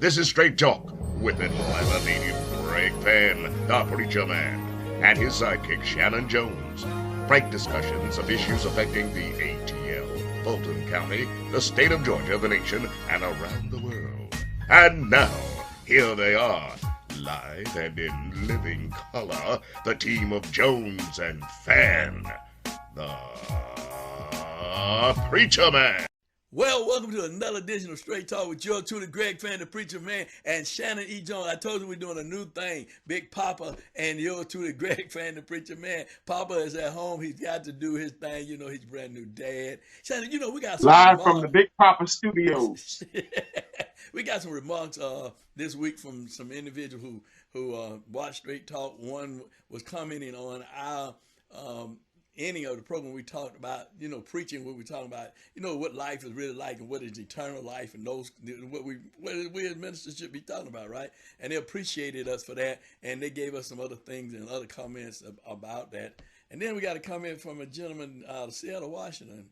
This is Straight Talk with Atlanta native Greg Fann, the preacher man, and his sidekick Shanan Jones. Frank discussions of issues affecting the ATL, Fulton County, the state of Georgia, the nation, and around the world. And now, here they are, live and in living color, the team of Jones and Fann, the preacher man. Well, welcome to another edition of Straight Talk with Jones3, Greg Fann, the preacher man, and Shanan E. Jones. I told you we're doing a new thing. Big Papa and Jones3, Greg Fann, the preacher man. Papa is at home. He's got to do his thing. You know, he's brand new dad. Shanan, you know, we got some live from the Big Papa Studios. We got some remarks this week from some individuals who watched Straight Talk. One was commenting on our ending of the program. We talked about, you know, preaching, what we talking about, you know, what life is really like and what is eternal life, and those what we as ministers should be talking about, right? And they appreciated us for that, and they gave us some other things and other comments about that. And then we got a comment from a gentleman out of Seattle, Washington.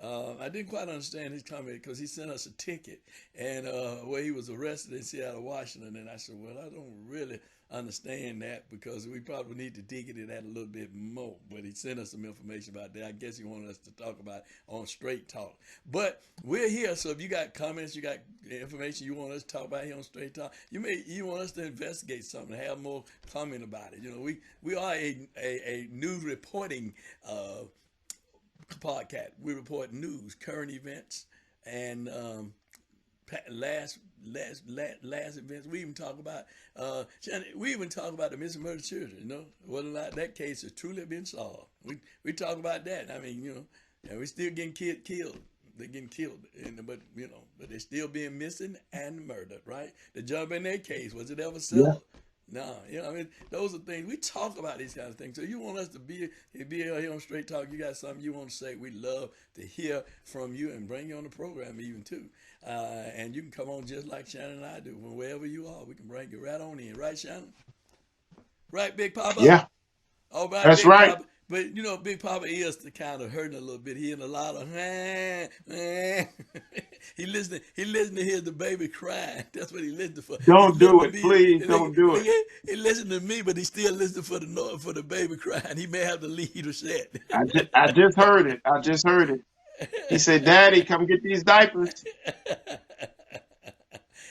I didn't quite understand his comment because he sent us a ticket and where he was arrested in Seattle, Washington. And I said, well, I don't really understand that because we probably need to dig into that a little bit more. But he sent us some information about that. I guess he wanted us to talk about it on Straight Talk. But we're here, so if you got comments, you got information you want us to talk about here on Straight Talk, you want us to investigate something, have more comment about it. You know, we are a news reporting podcast. We report news, current events, and last events. We even talk about the missing murdered children. You know, whether or not that case has truly been solved. We talk about that. I mean, you know, and we're still getting killed. They're getting killed, but they're still being missing and murdered. Right? The jump in their case, was it ever settled? Yeah. No, you know, I mean, those are things we talk about, these kind of things. So you want us to be here on Straight Talk, you got something you want to say, we love to hear from you and bring you on the program even too. And you can come on just like Shanan and I do, from wherever you are. We can bring you right on in, right, Shanan? Right, Big Papa? Yeah. All right, that's Big right. Papa. But you know, Big Papa is the kind of hurting a little bit. He in a lot of he listening to hear the baby crying. That's what he listening for. Don't do it, please. Don't do it. He listening to me, but he still listening for the baby crying. He may have to leave the set. I just heard it. He said, "Daddy, come get these diapers."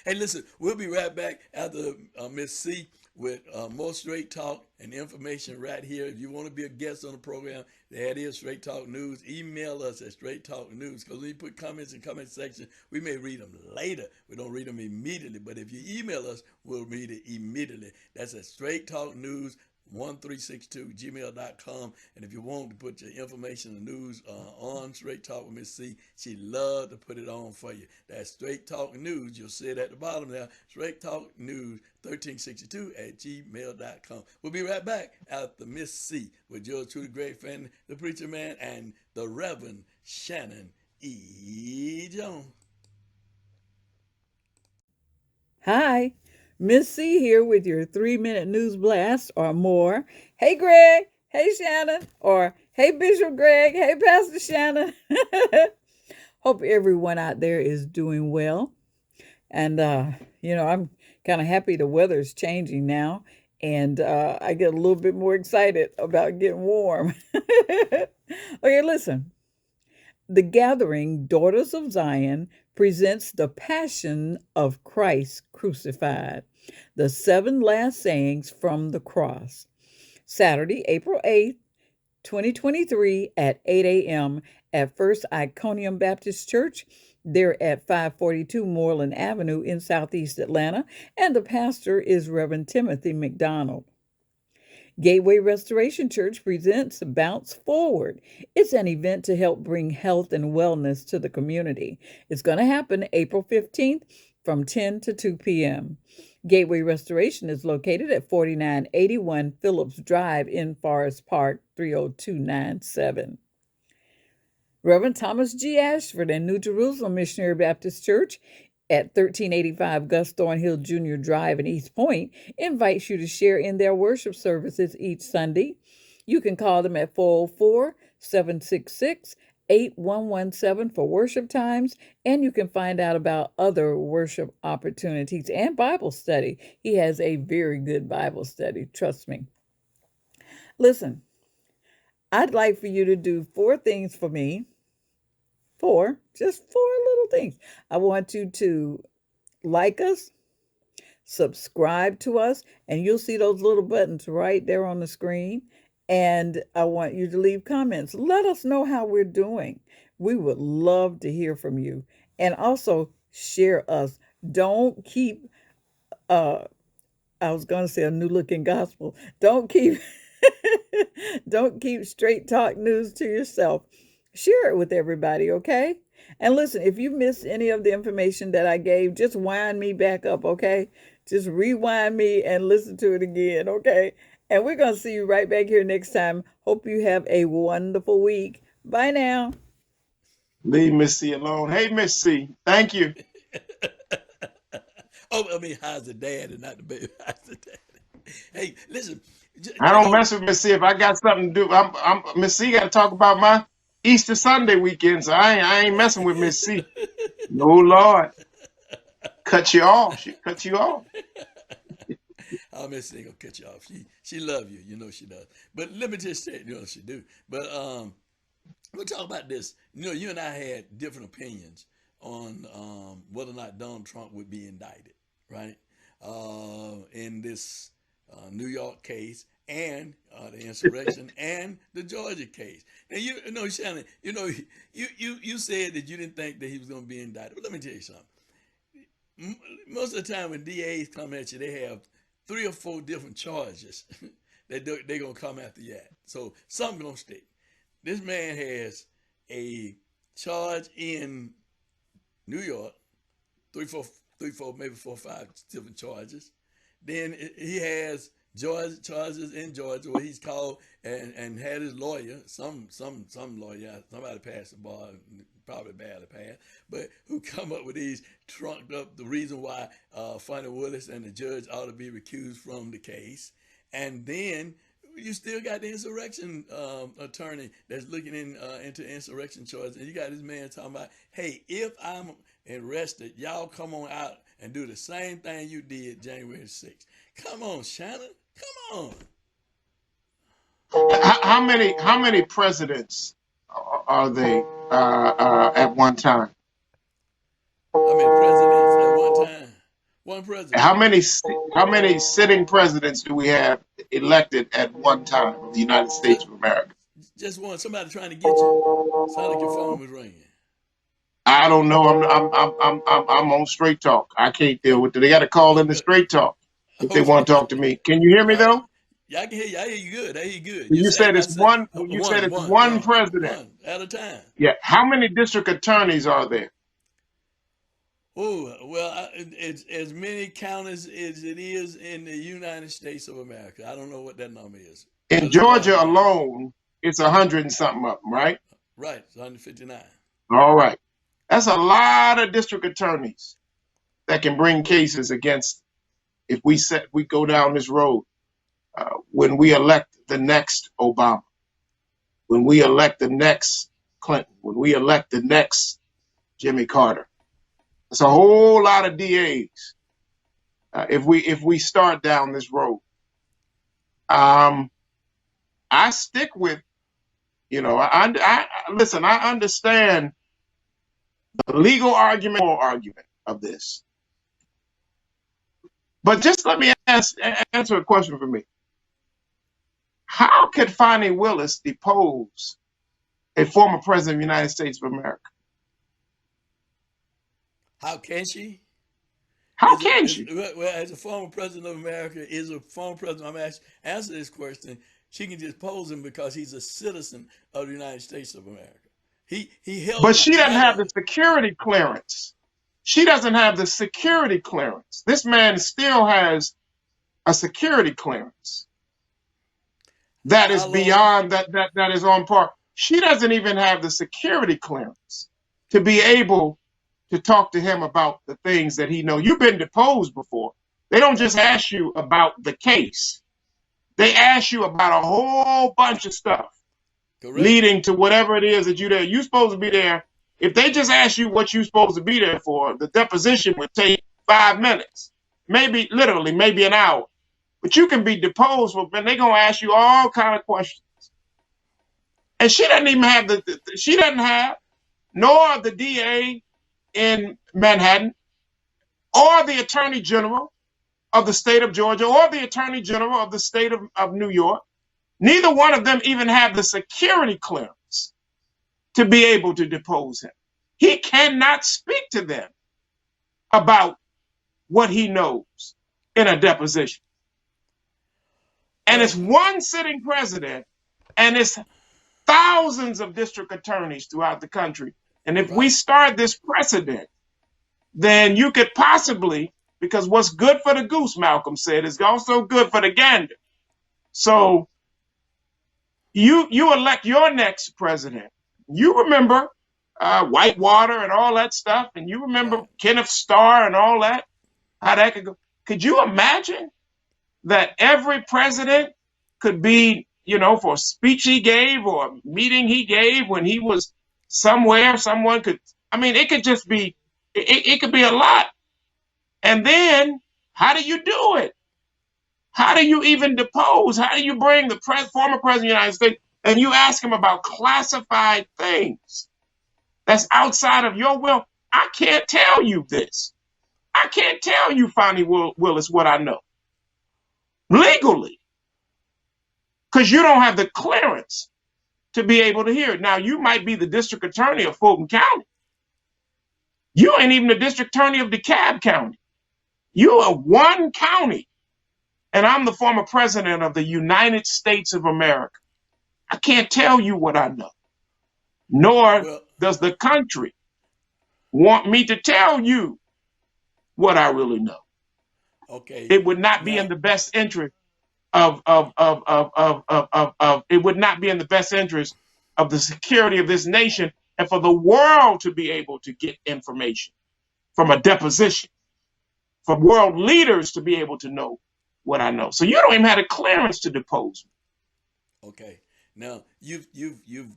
Hey, listen, we'll be right back after Miss C with more Straight Talk and information right here. If you want to be a guest on the program, that is Straight Talk News. Email us at Straight Talk News, because when you put comments in the comment section, we may read them later. We don't read them immediately, but if you email us, we'll read it immediately. That's at Straight Talk News 1362gmail.com. And if you want to put your information and news on Straight Talk with Miss C, she love to put it on for you. That's Straight Talk News. You'll see it at the bottom there. Straight Talk News 1362@gmail.com. We'll be right back after Miss C with Jones3, Greg Fann, the preacher man, and the Reverend Shanan E. Jones. Hi, Miss C here with your 3-minute news blast or more. Hey, Greg. Hey, Shanan. Or hey, Bishop Greg. Hey, Pastor Shanan. Hope everyone out there is doing well. And, I'm kind of happy the weather's changing now. And I get a little bit more excited about getting warm. Okay, listen. The Gathering, Daughters of Zion, presents the Passion of Christ Crucified, the 7 last sayings from the cross. Saturday, April 8th, 2023 at 8 a.m. at First Iconium Baptist Church. They're at 542 Moreland Avenue in Southeast Atlanta, and the pastor is Reverend Timothy McDonald. Gateway Restoration Church presents Bounce Forward. It's an event to help bring health and wellness to the community. It's going to happen April 15th from 10 to 2 p.m. Gateway Restoration is located at 4981 Phillips Drive in Forest Park, 30297. Reverend Thomas G. Ashford and New Jerusalem Missionary Baptist Church at 1385 Gus Thornhill Jr. Drive in East Point invites you to share in their worship services each Sunday. You can call them at 404-766 8117 for worship times, and you can find out about other worship opportunities and Bible study. He has a very good Bible study, trust me. Listen, I'd like for you to do 4 things for me. Just 4 little things. I want you to like us, subscribe to us, and you'll see those little buttons right there on the screen. And I want you to leave comments. Let us know how we're doing. We would love to hear from you. And also share us. Don't keep I was going to say a new looking gospel. Don't keep don't keep straight talk news to yourself. Share it with everybody, okay? And listen, if you missed any of the information that I gave, just wind me back up, okay? Just rewind me and listen to it again, okay? And we're going to see you right back here next time. Hope you have a wonderful week. Bye now. Leave Miss C alone. Hey, Miss C, thank you. Oh, I mean, how's the dad and not the baby? How's the dad? Hey, listen. I don't mess with Miss C if I got something to do. I'm Miss C got to talk about my Easter Sunday weekend, so I ain't messing with Miss C. No, Lord. Cut you off. She cut you off. Oh, Miss ain't gonna cut you off. She love you, you know she does. But let me just say, you know she do. But we'll talk about this. You know, you and I had different opinions on whether or not Donald Trump would be indicted, right? In this New York case and the insurrection and the Georgia case. Now you know, Shannon, you know, you said that you didn't think that he was going to be indicted. But let me tell you something. Most of the time when DAs come at you, they have 3 or 4 different charges that they're going to come after you at. So something's going to stick. This man has a charge in New York, 3, 4, maybe 4 or 5 different charges. Then he has Georgia charges in Georgia where he's called and had his lawyer, some lawyer, somebody passed the bar, probably badly passed, but who come up with these trunked up the reason why Fann Willis and the judge ought to be recused from the case. And then you still got the insurrection attorney that's looking into insurrection charges, and you got this man talking about, hey, if I'm arrested, y'all come on out and do the same thing you did January 6th. Come on, Shanan, come on. How many presidents are they at one time? How many presidents at one time? One president. How many sitting presidents do we have elected at one time of the United States of America? Just one. Somebody trying to get you. Sound like your phone was ringing. I don't know. I'm on straight talk. I can't deal with it. They got to call in the straight talk if they want to talk to me. Can you hear me though? Yeah, I can hear you. I hear you good. I hear you good. You said it's one. You said it's one president. One at a time. Yeah. How many district attorneys are there? Oh, well, it's as many counties as it is in the United States of America. I don't know what that number is. In Georgia alone, it's 100 and something of them, right? Right, it's 159. All right. That's a lot of district attorneys that can bring cases against, if we go down this road, when we elect the next Obama, when we elect the next Clinton, when we elect the next Jimmy Carter. It's a whole lot of DAs if we start down this road. I stick with, I listen. I understand the legal argument or argument of this, but just let me answer a question for me. How could Fann Willis depose a former president of the United States of America? How can she? How can she? Well, as a former president of America, is a former president, I'm answer this question, she can depose him because he's a citizen of the United States of America. He held. But she doesn't have the security clearance. She doesn't have the security clearance. This man still has a security clearance that is beyond that is on par. She doesn't even have the security clearance to be able to talk to him about the things that he knows. You've been deposed before. They don't just ask you about the case. They ask you about a whole bunch of stuff. Correct. leading to whatever it is that you're there. You're supposed to be there. If they just ask you what you're supposed to be there for, the deposition would take 5 minutes, maybe literally, maybe an hour. But you can be deposed, and they're gonna ask you all kind of questions. And she doesn't even have she doesn't have, nor the DA in Manhattan, or the Attorney General of the state of Georgia, or the Attorney General of the state of New York. Neither one of them even have the security clearance to be able to depose him. He cannot speak to them about what he knows in a deposition. And it's one sitting president, and it's thousands of district attorneys throughout the country. And if we start this precedent, then you could possibly, because what's good for the goose, Malcolm said, is also good for the gander. So you elect your next president. You remember Whitewater and all that stuff, and you remember Kenneth Starr and all that, how that could go. Could you imagine that every president could be, for a speech he gave or a meeting he gave when he was somewhere, someone could, it could just be, it could be a lot. And then how do you do it? How do you even depose? How do you bring the former president of the United States and you ask him about classified things that's outside of your will? I can't tell you this. I can't tell you, Fannie Willis, what I know legally, because you don't have the clearance to be able to hear it. Now, you might be the district attorney of Fulton County. You ain't even the district attorney of DeKalb County. You are one county, and I'm the former president of the United States of America. I can't tell you what I know, nor does the country want me to tell you what I really know. Okay. It would not be in the best interest it would not be in the best interest of the security of this nation and for the world to be able to get information from a deposition, for world leaders to be able to know what I know. So you don't even have a clearance to depose me. Okay. Now you've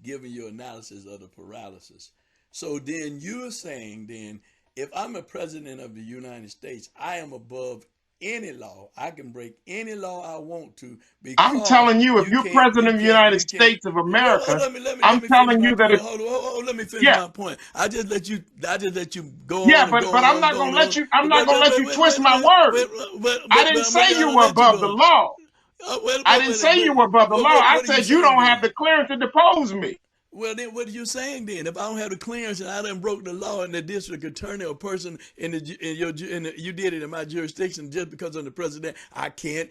given your analysis of the paralysis. So then you're saying then, if I'm a president of the United States, I am above any law. I can break any law I want to. I'm telling you, if you're president of the United States of America, I'm telling you that if let me finish my point. I just let you go on. Yeah, but I'm not gonna let you. I'm not gonna let you twist my words. I didn't say you were above the law. I didn't say you were above the law. I said you don't have the clearance to depose me. Well, then what are you saying then? If I don't have the clearance and I done broke the law and the district attorney or person you did it in my jurisdiction just because I'm the president, I can't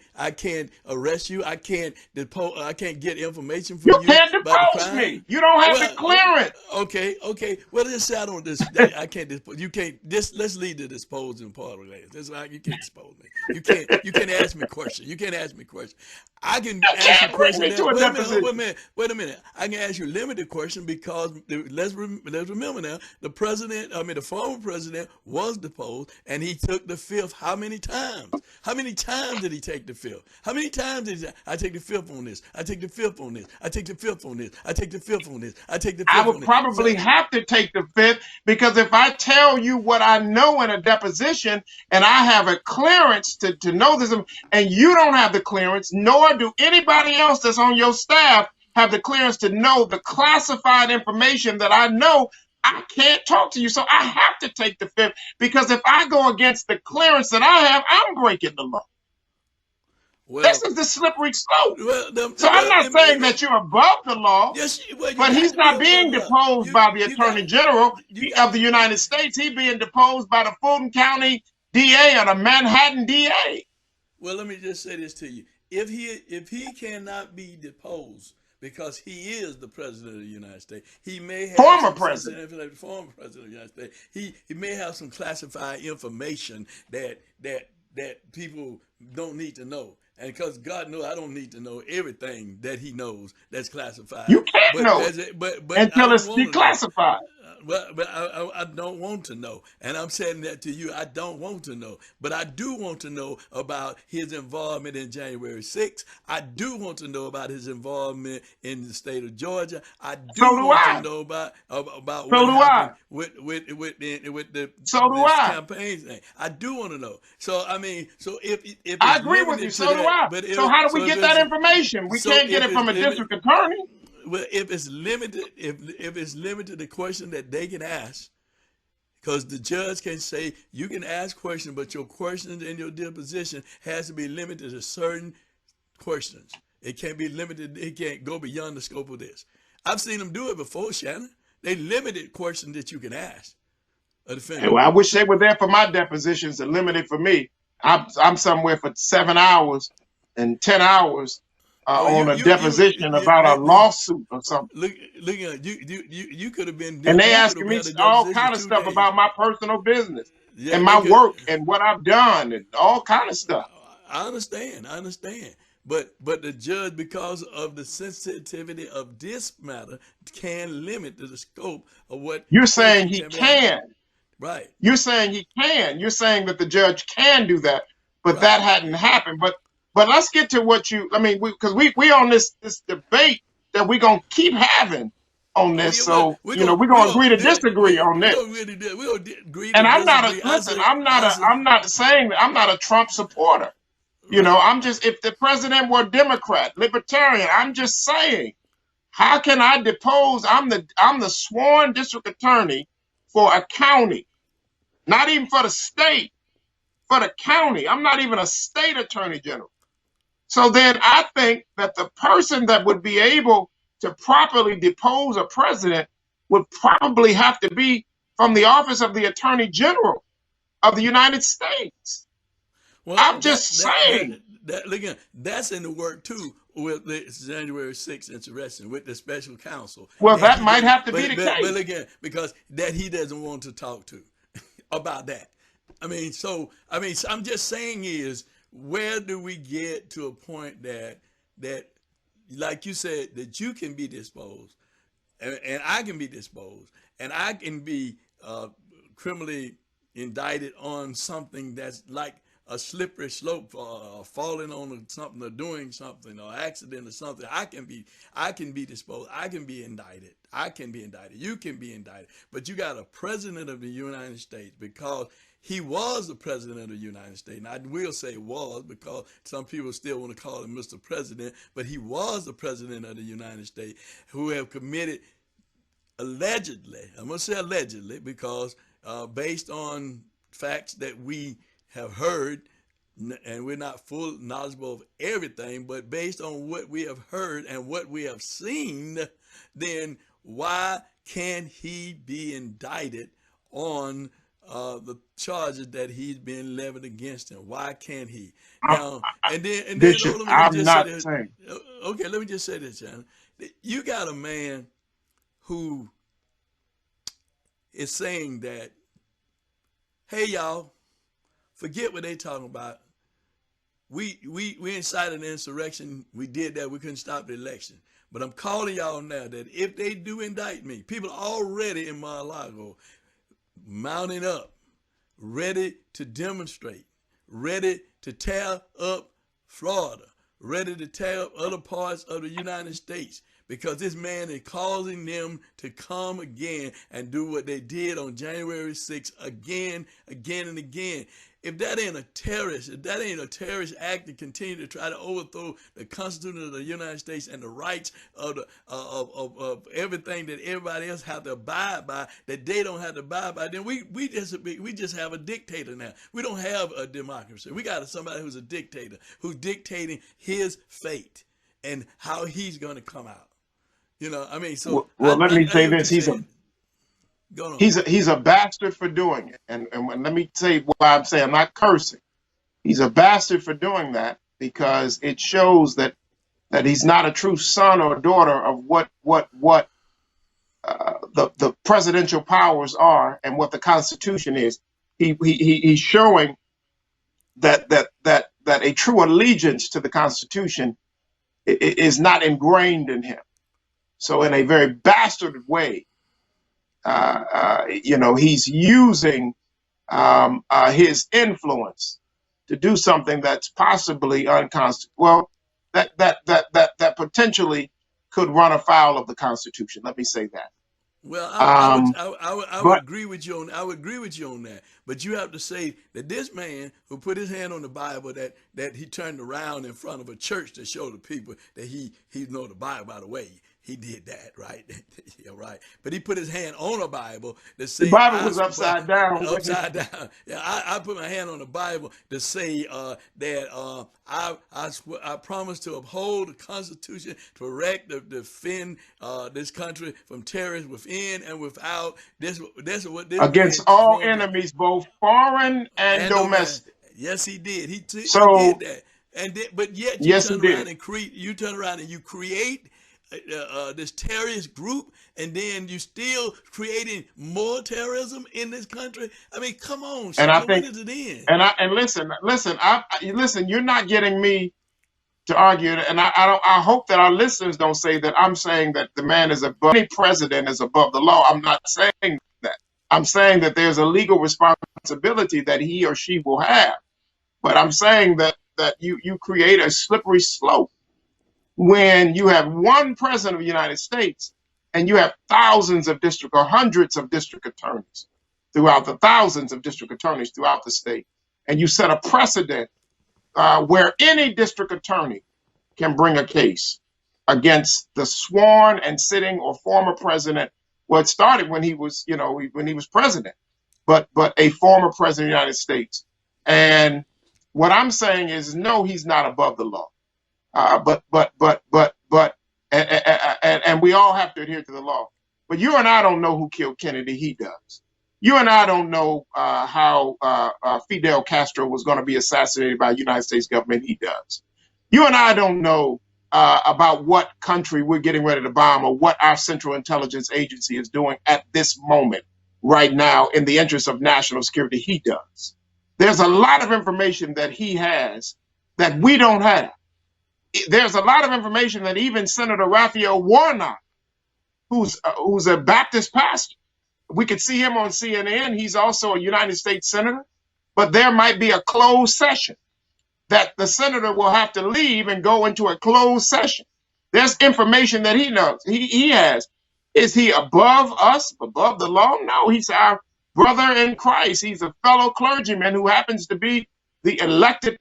arrest you. I can't get information from you. You can't depose me. You don't have the clearance. Okay. Well, let's say I don't. I can't dispose. You can't. Let's leave the disposing part of that. That's like you can't dispose me. You can't ask me questions. You can't ask me questions. I can ask you questions. Wait a minute. I can ask you limited question because let's remember now, the former president was deposed and he took the fifth how many times? How many times did he take the fifth? How many times did he say, I take the fifth on this, I take the fifth on this, I take the fifth on this, I take the fifth on this, I take the fifth on this? I would probably have to take the fifth because if I tell you what I know in a deposition and I have a clearance to know this and you don't have the clearance, nor do anybody else that's on your staff have the clearance to know the classified information that I know, I can't talk to you. So I have to take the fifth because if I go against the clearance that I have, I'm breaking the law. Well, this is the slippery slope. So I'm not saying that you're above the law, but he's not being deposed by the Attorney General of the United States. He's being deposed by the Fulton County DA or the Manhattan DA. Well, let me just say this to you. If he cannot be deposed because he is the president of the United States, he may have former president of the United States. He may have some classified information that people don't need to know. And because God knows I don't need to know everything that He knows that's classified. You can't But know it as it, but I until don't it's want to know. declassified. But I don't want to know. And I'm saying that to you. I don't want to know. But I do want to know about his involvement in January 6th. I do want to know about his involvement in the state of Georgia. I So do do want to I. know about So what do I. happened with So do this I. campaign thing. I do want to know. So I mean, so if I it's agree with you. limited to So do that, I. but So how do we if get that it's information? We so can't get if it it's from a limited, district attorney. well, if it's limited, if it's limited to question that they can ask, because the judge can say you can ask questions, but your questions in your deposition has to be limited to certain questions. It can't be limited. It can't go beyond the scope of this. I've seen them do it before, Shannon. They limited questions that you can ask a defendant. Well, I wish they were there for my depositions and limited for me. I'm somewhere for 7 hours and 10 hours Oh, on a deposition about a lawsuit or something. look at you could have been And they you could have asking me had a all deposition kind of stuff 2 days. about my personal business Yeah, and they my could. work and what I've done and all kind of stuff. I understand. I understand. But the judge, because of the sensitivity of this matter, can limit the scope of what You're saying questions he can be asked. can. Right. You're saying he can. You're saying that the judge can do that, but Right. that hadn't happened. But let's get to what you. I mean, because we on this debate that we're gonna keep having on Oh this. yeah. Well, So we're gonna agree to disagree on we this. gonna really we gonna agree to And I'm not a disagree. listen. I'm not saying that I'm not a Trump supporter. Right. I'm just, if the president were Democrat, libertarian, I'm just saying, how can I depose? I'm the sworn district attorney for a county, not even for the state, for the county. I'm not even a state attorney general. So then I think that the person that would be able to properly depose a president would probably have to be from the office of the attorney general of the United States. Well, I'm just saying. again, that's in the work too with the January 6th insurrection with the special counsel. Well, That that he might doesn't, have to be the but case. again, because that he doesn't want to talk to about that. I mean, I'm just saying is where do we get to a point that like you said that you can be disposed and I can be disposed and I can be criminally indicted on something that's like a slippery slope, falling on something or doing something or accident or something. I can be disposed. I can be indicted. You can be indicted. But you got a president of the United States, because he was the president of the United States. And I will say was, because some people still want to call him Mr. President, but he was the president of the United States, who have committed allegedly, I'm going to say allegedly, because based on facts that we have heard, and we're not full knowledgeable of everything, but based on what we have heard and what we have seen, then why can't he be indicted on the charges that he's been levied against him? Why can't he? Now, and then Bishop, let me I'm just say not this. saying. Okay, let me just say this, Shannon. You got a man who is saying that, hey, y'all, forget what they talking about. We incited an insurrection. We did that. We couldn't stop the election. But I'm calling y'all now that if they do indict me, people already in Mar-a-Lago mounting up, ready to demonstrate, ready to tear up Florida, ready to tear up other parts of the United States, because this man is causing them to come again and do what they did on January 6th again and again. If that ain't a terrorist act to continue to try to overthrow the Constitution of the United States and the rights of everything that everybody else have to abide by, that they don't have to abide by, then we just have a dictator now. We don't have a democracy. We got somebody who's a dictator, who's dictating his fate and how he's going to come out. So Well, let me I say hear what this: you're saying. Go on. he's a bastard for doing it, and let me say why I'm saying I'm not cursing. He's a bastard for doing that because it shows that he's not a true son or daughter of what the presidential powers are and what the Constitution is. He's showing that that a true allegiance to the Constitution is not ingrained in him. So in a very bastard way, he's using his influence to do something that's possibly unconstitutional. Well, that potentially could run afoul of the Constitution. Let me say that. Well, Um, I would but agree with you on that. But you have to say that this man who put his hand on the Bible, that he turned around in front of a church to show the people that he know the Bible. By the way, he did that, right? Yeah, right. But he put his hand on a Bible to the say, Bible was upside down. upside down. Yeah, I put my hand on the Bible to say that I promise to uphold the Constitution, to erect, to defend this country from terrorists within and without. This is what this man Against all sworn to, enemies, both foreign and and domestic. yes, he did. He did So that. And but yet you yes, he turn around did. and create this terrorist group, and then you still creating more terrorism in this country. I mean, come on, And I Shannon, when think, is it in? and listen. You're not getting me to argue, and I don't. I hope that our listeners don't say that I'm saying that the man is above, any president is above the law. I'm not saying that. I'm saying that there's a legal responsibility that he or she will have. But I'm saying that you create a slippery slope when you have one president of the United States and you have thousands of district or hundreds of district attorneys throughout the state, and you set a precedent where any district attorney can bring a case against the sworn and sitting or former president. Well, it started when he was, when he was president, but a former president of the United States. And what I'm saying is, no, he's not above the law. And we all have to adhere to the law. But you and I don't know who killed Kennedy. He does. You and I don't know how Fidel Castro was going to be assassinated by the United States government. He does. You and I don't know about what country we're getting ready to bomb or what our Central Intelligence Agency is doing at this moment, right now, in the interest of national security. He does. There's a lot of information that he has that we don't have. There's a lot of information that even Senator Raphael Warnock, who's a Baptist pastor, we could see him on CNN. He's also a United States senator, but there might be a closed session that the senator will have to leave and go into a closed session. There's information that he knows, he has. Is he above us, above the law? No, he's our brother in Christ. He's a fellow clergyman who happens to be the elected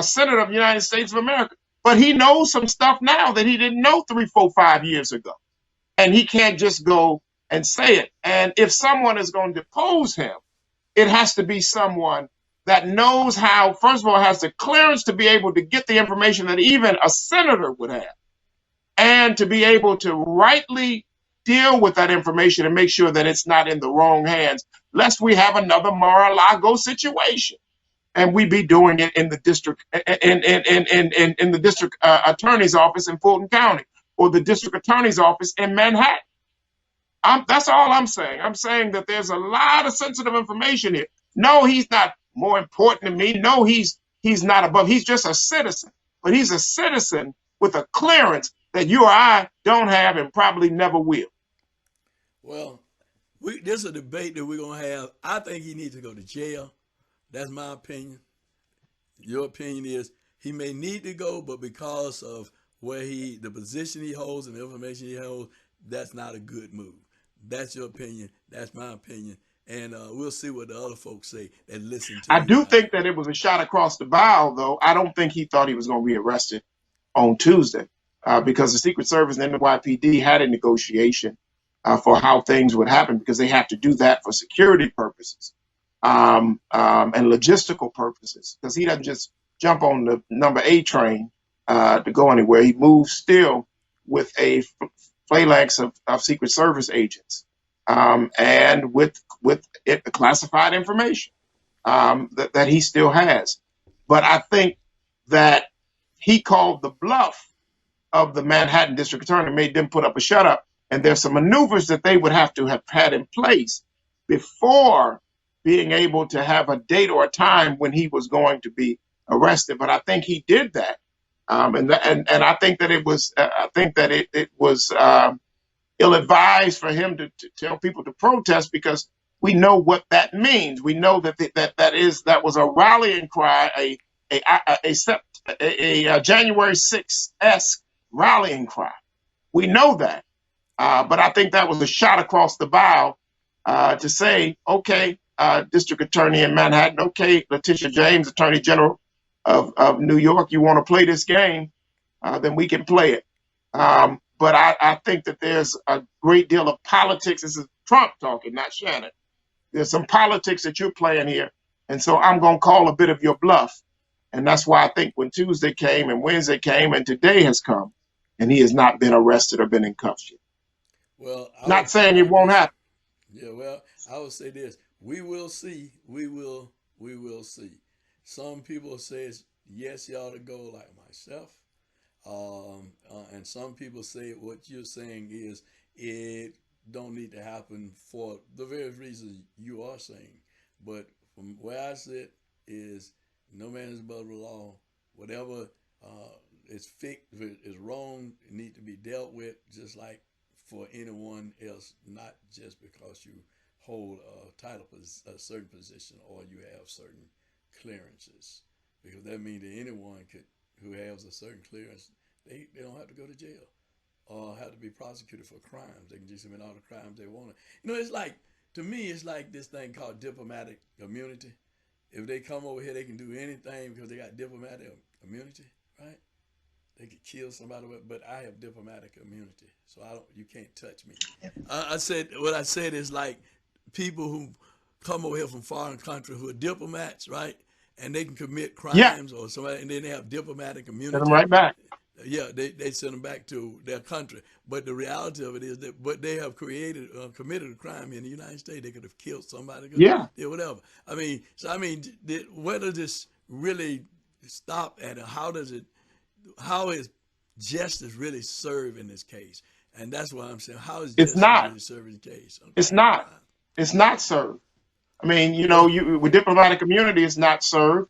senator of the United States of America. But he knows some stuff now that he didn't know 3, 4, 5 years ago. And he can't just go and say it. And if someone is going to depose him, it has to be someone that knows how, first of all, has the clearance to be able to get the information that even a senator would have, and to be able to rightly deal with that information and make sure that it's not in the wrong hands, lest we have another Mar-a-Lago situation. And we be doing it in the district, in the district attorney's office in Fulton County, or the district attorney's office in Manhattan. That's all I'm saying. I'm saying that there's a lot of sensitive information here. No, he's not more important than me. No, he's not above. He's just a citizen. But he's a citizen with a clearance that you or I don't have and probably never will. Well, this is a debate that we're going to have. I think he needs to go to jail. That's my opinion. Your opinion is he may need to go, but because of the position he holds and the information he holds, that's not a good move. That's your opinion. That's my opinion. And we'll see what the other folks say that listen to I you. do think that it was a shot across the bow, though. I don't think he thought he was going to be arrested on Tuesday because the Secret Service and the NYPD had a negotiation for how things would happen, because they have to do that for security purposes and logistical purposes, because he doesn't just jump on the number 8 train to go anywhere. He moves still with a phalanx of Secret Service agents and with classified information that he still has. But I think that he called the bluff of the Manhattan District Attorney, made them put up a shut up. And there's some maneuvers that they would have to have had in place before being able to have a date or a time when he was going to be arrested. But I think he did that, and I think that it was it was ill-advised for him to tell people to protest, because we know what that means. We know that that was a rallying cry, a January 6th-esque rallying cry. We know that. But I think that was a shot across the bow to say, okay, District Attorney in Manhattan, okay, Letitia James, Attorney General of New York, you want to play this game, then we can play it. But I think that there's a great deal of politics. This is Trump talking, not Shanan. There's some politics that you're playing here. And so I'm going to call a bit of your bluff. And that's why I think when Tuesday came and Wednesday came and today has come, and he has not been arrested or been in cuffs yet. Well, not saying it won't happen. Yeah, well, I would say this: we will see. We will see. Some people say yes, you ought to go, like myself, and some people say what you're saying is it don't need to happen for the various reasons you are saying. But from where I sit is no man is above the law. Whatever is fixed, is wrong, it need to be dealt with, just like for anyone else, not just because you hold a certain position or you have certain clearances, because that means that anyone who has a certain clearance, they don't have to go to jail or have to be prosecuted for crimes. They can just commit all the crimes they want. It's like, to me, it's like this thing called diplomatic immunity. If they come over here, they can do anything because they got diplomatic immunity, right? They could kill somebody, but I have diplomatic immunity, so you can't touch me. What I said is like people who come over here from foreign countries who are diplomats, right? And they can commit crimes or somebody, and then they have diplomatic immunity. Send them right back. Yeah, they send them back to their country. But the reality of it is that they have committed a crime in the United States. They could have killed somebody. Yeah, whatever. Where does this really stop at? How is justice really served in this case? And that's what I'm saying. How is justice really served in the case? Okay. It's not. It's not served. I mean, with diplomatic immunity, it's not served.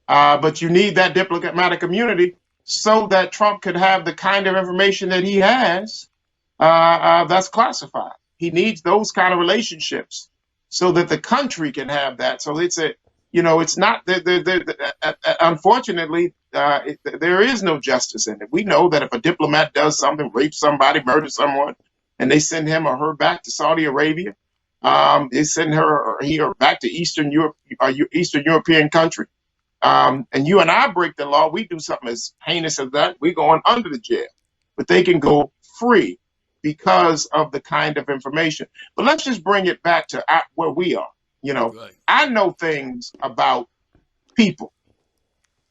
But you need that diplomatic immunity so that Trump could have the kind of information that he has that's classified. He needs those kind of relationships so that the country can have that. So it's not, unfortunately, there is no justice in it. We know that if a diplomat does something, rapes somebody, murders someone, and they send him or her back to Saudi Arabia, they send her or he or back to Eastern European country, and you and I break the law, we do something as heinous as that, we're going under the jail. But they can go free because of the kind of information. But let's just bring it back to where we are. Right. I know things about people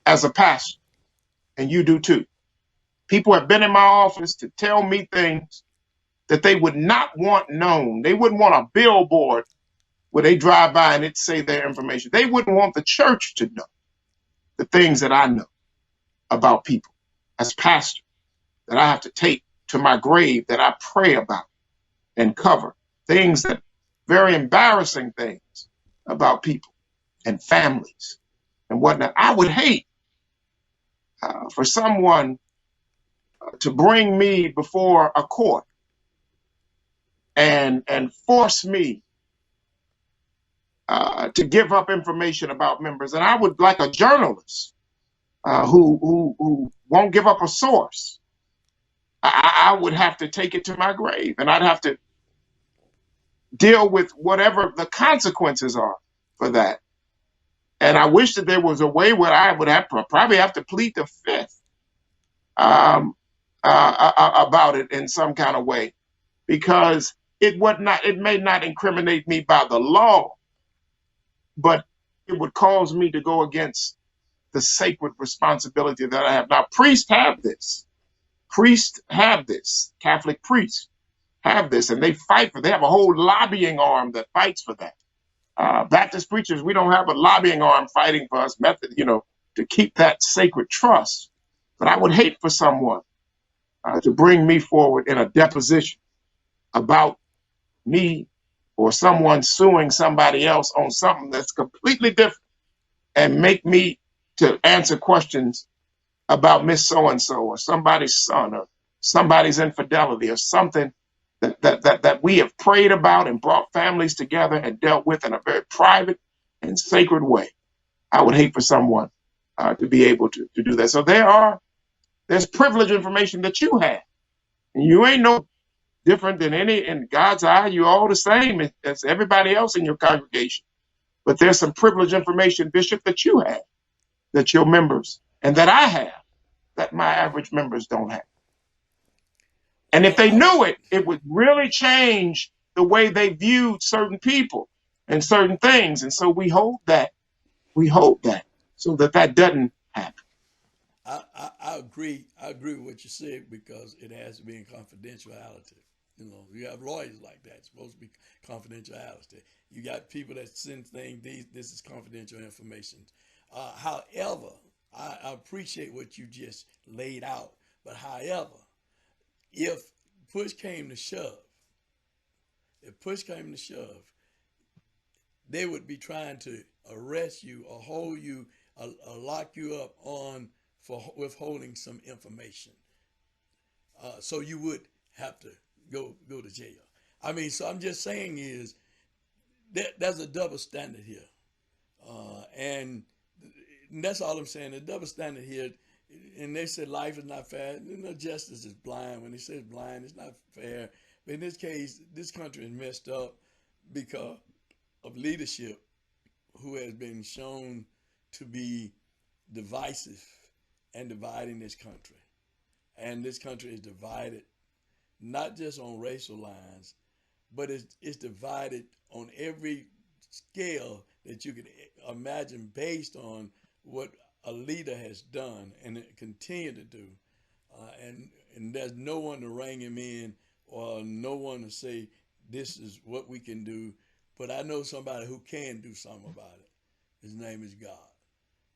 as a pastor, and you do too. People have been in my office to tell me things that they would not want known. They wouldn't want a billboard where they drive by and it say their information. They wouldn't want the church to know the things that I know about people as pastor, that I have to take to my grave, that I pray about and cover. Things that very embarrassing things about people and families and whatnot. I would hate for someone to bring me before a court and force me to give up information about members. And I would like a journalist who won't give up a source. I would have to take it to my grave, and I'd have to deal with whatever the consequences are for that. And I wish that there was a way where I would probably have to plead the fifth about it in some kind of way, because it may not incriminate me by the law, but it would cause me to go against the sacred responsibility that I have. Now, priests have this. Catholic priests have this, and they fight they have a whole lobbying arm that fights for that. Baptist preachers, we don't have a lobbying arm fighting for us, to keep that sacred trust. But I would hate for someone to bring me forward in a deposition about me or someone suing somebody else on something that's completely different and make me to answer questions about Miss So-and-so or somebody's son or somebody's infidelity or something that we have prayed about and brought families together and dealt with in a very private and sacred way. I would hate for someone to be able to do that. So there's privileged information that you have. And you ain't no different than any, in God's eye, you're all the same as everybody else in your congregation. But there's some privileged information, Bishop, that you have, that your members, and that I have, that my average members don't have. And if they knew it, it would really change the way they viewed certain people and certain things. And so we hold that so that doesn't happen. I agree. I agree with what you said, because it has to be in confidentiality. You know, you have lawyers like that. It's supposed to be confidentiality. You got people that send things. This is confidential information. However, I appreciate what you just laid out. But however, if push came to shove, they would be trying to arrest you or hold you or lock you up for withholding some information. So you would have to go to jail. I mean, so I'm just saying is there's a double standard here. And that's all I'm saying. The double standard here, and they said life is not fair. You know, justice is blind. When they say it's blind, it's not fair. But in this case, this country is messed up because of leadership who has been shown to be divisive and dividing this country. And this country is divided not just on racial lines, but it's divided on every scale that you can imagine based on what a leader has done and continue to do. And there's no one to rein him in or no one to say, this is what we can do. But I know somebody who can do something about it. His name is God.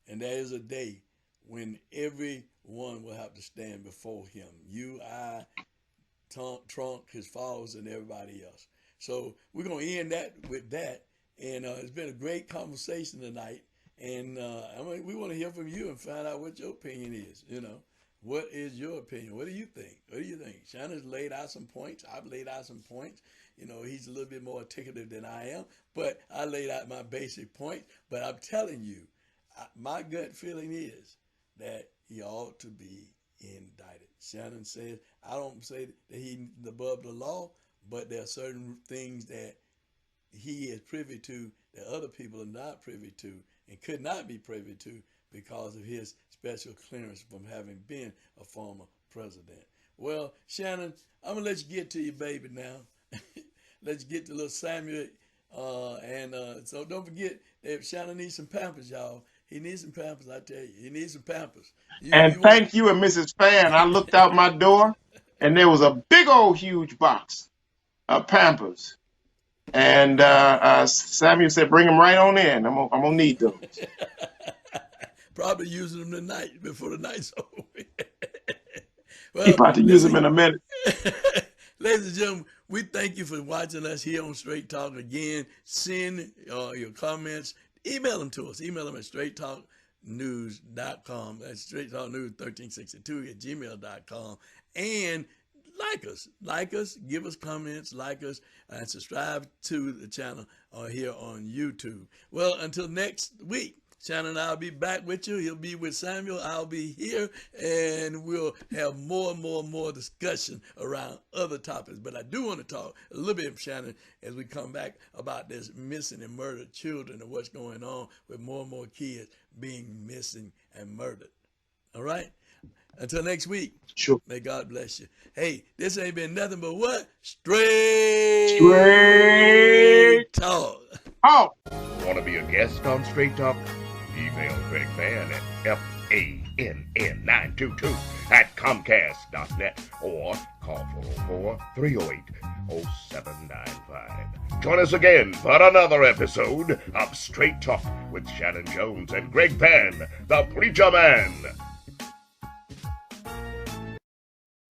And there is a day when everyone will have to stand before him. You, I, Trump, his followers, and everybody else. So we're going to end that with that. And it's been a great conversation tonight. And we want to hear from you and find out what your opinion is. You know, what is your opinion? What do you think? What do you think? Shannon's laid out some points. I've laid out some points. You know, he's a little bit more articulate than I am, but I laid out my basic points. But I'm telling you, my gut feeling is that he ought to be indicted. Shannon says, I don't say that he's above the law, but there are certain things that he is privy to that other people are not privy to and could not be privy to because of his special clearance from having been a former president. Well, Shannon, I'm going to let you get to your baby now. Let's get to little Samuel. So don't forget, if Shannon needs some Pampers, y'all. He needs some Pampers, I tell you. He needs some Pampers. Thank you and Mrs. Fann. I looked out my door, and there was a big old huge box of Pampers. And Samuel said, bring them right on in. I'm gonna need those. Probably using them tonight before the night's over. Well, He's about to use them in a minute. Ladies and gentlemen, we thank you for watching us here on Straight Talk. Again, send your comments. Email them to us. Email them at straighttalknews.com. That's straighttalknews1362@gmail.com. And like us, give us comments, like us, and subscribe to the channel here on YouTube. Well, until next week, Shannon and I will be back with you. He'll be with Samuel. I'll be here, and we'll have more and more discussion around other topics. But I do want to talk a little bit, Shannon, as we come back about this missing and murdered children and what's going on with more and more kids being missing and murdered. All right? Until next week, sure. May God bless you. Hey, this ain't been nothing but what? Straight Talk. Oh. Want to be a guest on Straight Talk? Email Greg Fann at FANN922@comcast.net or call 404-308-0795. Join us again for another episode of Straight Talk with Shanan Jones and Greg Fann, the Preacher Man.